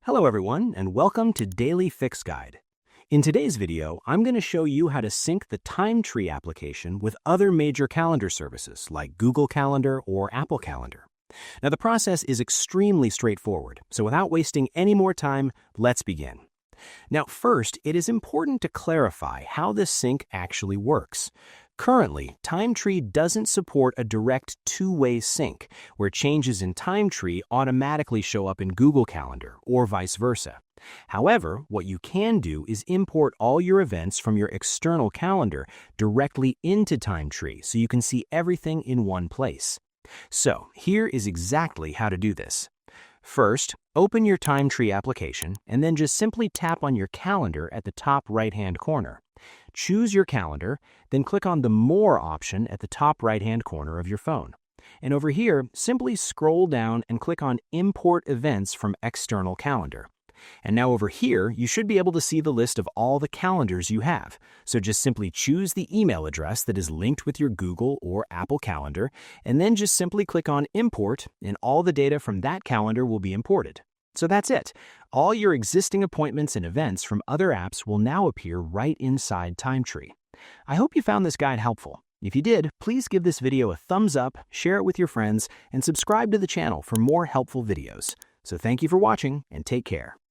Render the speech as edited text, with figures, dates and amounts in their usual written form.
Hello everyone, and welcome to Daily Fix Guide. In today's video, I'm going to show you how to sync the TimeTree application with other major calendar services like Google Calendar or Apple Calendar. Now the process is extremely straightforward, so without wasting any more time, let's begin. Now first, it is important to clarify how this sync actually works. Currently, TimeTree doesn't support a direct two-way sync, where changes in TimeTree automatically show up in Google Calendar, or vice versa. However, what you can do is import all your events from your external calendar directly into TimeTree so you can see everything in one place. So, here is exactly how to do this. First, open your TimeTree application and then just simply tap on your calendar at the top right-hand corner. Choose your calendar, then click on the More option at the top right-hand corner of your phone. And over here, simply scroll down and click on Import Events from External Calendar. And now over here, you should be able to see the list of all the calendars you have. So just simply choose the email address that is linked with your Google or Apple Calendar, and then just simply click on Import, and all the data from that calendar will be imported. So that's it. All your existing appointments and events from other apps will now appear right inside TimeTree. I hope you found this guide helpful. If you did, please give this video a thumbs up, share it with your friends, and subscribe to the channel for more helpful videos. So thank you for watching, and take care.